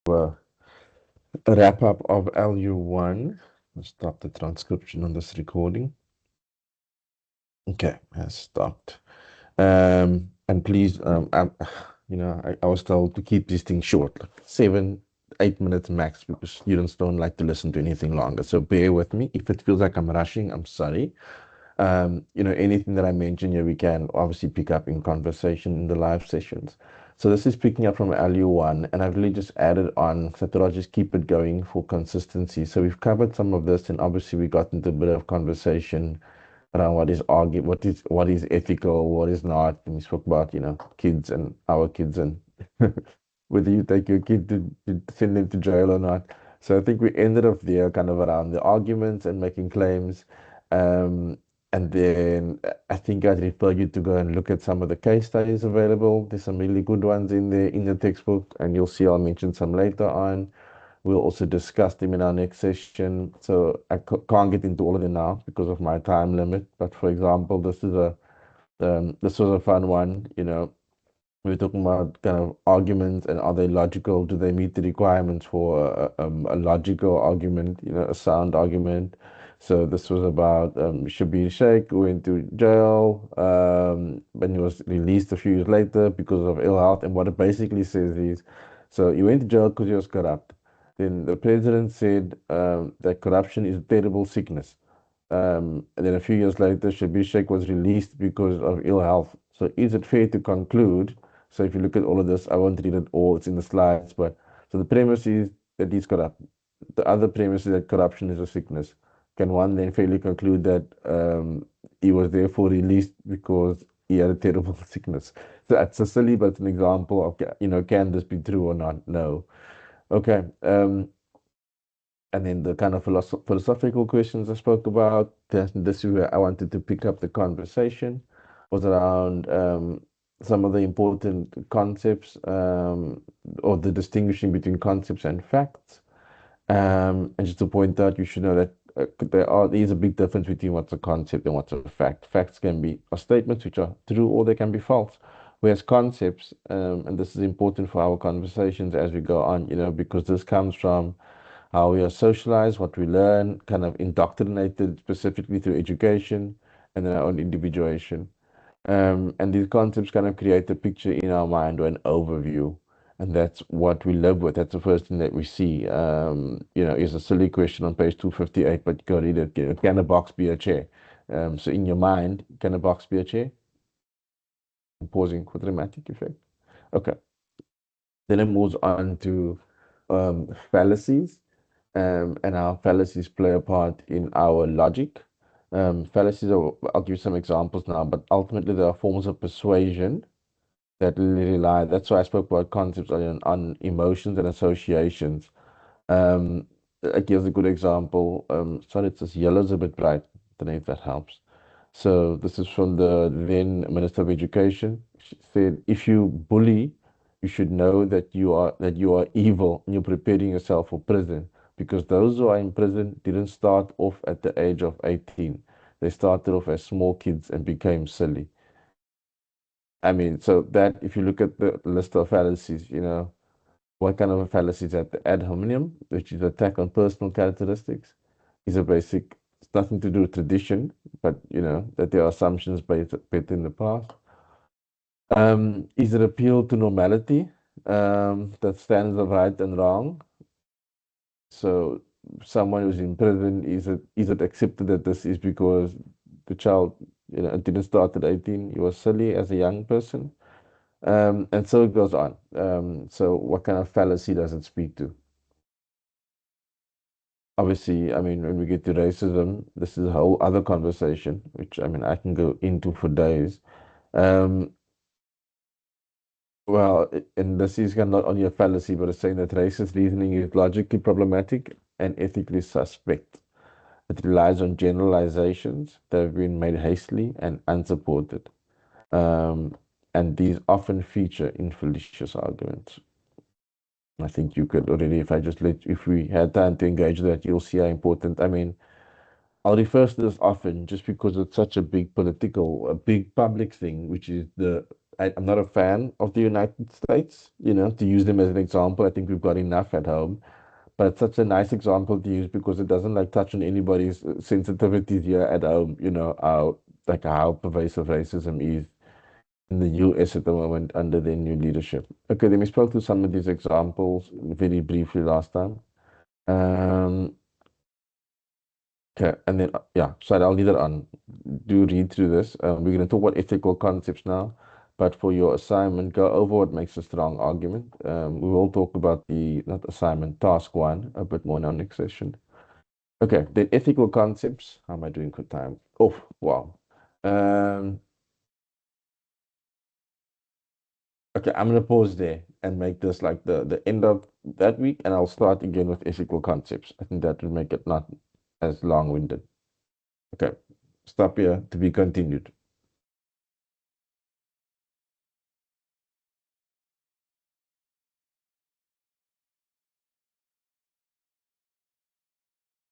A wrap up of LU1. Let's stop the transcription on this recording. Okay, has stopped. And please, I was told to keep these things short, like 7, 8 minutes max, because students don't like to listen to anything longer. So bear with me. If it feels like I'm rushing, I'm sorry. Anything that I mention here, we can obviously pick up in conversation in the live sessions. So this is picking up from LU1, and I've really just added on, so I thought I'll just keep it going for consistency. So we've covered some of this, and obviously we got into a bit of conversation around what is ethical, what is not. And we spoke about, kids and our kids and whether you take your kid to send them to jail or not. So I think we ended up there kind of around the arguments and making claims. Um, and then I think I'd refer you to go and look at some of the case studies available. There's some really good ones in there in the textbook, and you'll see I'll mention some later on. We'll also discuss them in our next session. So I can't get into all of them now because of my time limit. But for example, this was a fun one. We're talking about kind of arguments and are they logical? Do they meet the requirements for a logical argument, a sound argument? So this was about Shabir Sheikh who went to jail, and he was released a few years later because of ill health. And what it basically says is, so he went to jail because he was corrupt. Then the president said that corruption is a terrible sickness. And then a few years later, Shabir Sheikh was released because of ill health. So is it fair to conclude? So if you look at all of this, I won't read it all, it's in the slides, but so the premise is that he's corrupt. The other premise is that corruption is a sickness. Can one then fairly conclude that he was therefore released because he had a terrible sickness? So that's a silly, but it's an example of, can this be true or not? No. Okay. And then the kind of philosophical questions I spoke about, this is where I wanted to pick up the conversation, was around some of the important concepts, or the distinguishing between concepts and facts. And just to point out, you should know that there's a big difference between what's a concept and what's a fact. Facts can be statements which are true or they can be false. Whereas concepts, and this is important for our conversations as we go on, because this comes from how we are socialized, what we learn, kind of indoctrinated specifically through education and then our own individuation. And these concepts kind of create a picture in our mind or an overview. And that's what we live with. That's the first thing that we see. Is a silly question on page 258, but you go read it. Can a box be a chair? So in your mind, can a box be a chair? I'm pausing for dramatic effect. Okay. Then it moves on to fallacies, and how fallacies play a part in our logic. I'll give you some examples now, but ultimately there are forms of persuasion that rely. That's why I spoke about concepts on emotions and associations. Um, Here's a good example. Sorry, it's just yellow's a bit bright. Don't know if that helps. So this is from the then Minister of Education. She said, "If you bully, you should know that you are evil and you're preparing yourself for prison because those who are in prison didn't start off at the age of 18. They started off as small kids and became silly." I mean, so that if you look at the list of fallacies, what kind of a fallacy is that? The ad hominem, which is attack on personal characteristics, is a basic, it's nothing to do with tradition, but that there are assumptions based in the past. Is it appeal to normality, that stands of right and wrong? So someone who's in prison, is it accepted that this is because the child, didn't start at 18, he was silly as a young person? And so it goes on. So what kind of fallacy does it speak to? Obviously, I mean, when we get to racism, this is a whole other conversation, which I mean, I can go into for days. Um, and this is kind of not only a fallacy, but it's saying that racist reasoning is logically problematic and ethically suspect. It relies on generalizations that have been made hastily and unsupported. Um, and these often feature in fallacious arguments. I think you could already, if we had time to engage that, you'll see how important. I mean, I'll refer to this often just because it's such a big a big public thing, which is the I'm not a fan of the United States, to use them as an example. I think we've got enough at home. But it's such a nice example to use because it doesn't like touch on anybody's sensitivities here at home, how pervasive racism is in the US at the moment under their new leadership. Okay, then we spoke to some of these examples very briefly last time. Um, okay, and then yeah, so I'll leave it on. Do read through this. We're going to talk about ethical concepts now, but for your assignment, go over what makes a strong argument. We will talk about the not assignment, task one, a bit more in our next session. Okay, then ethical concepts. How am I doing for time? Oh, wow. Um, okay, I'm gonna pause there and make this like the end of that week, and I'll start again with ethical concepts. I think that will make it not as long-winded. Okay, stop here to be continued.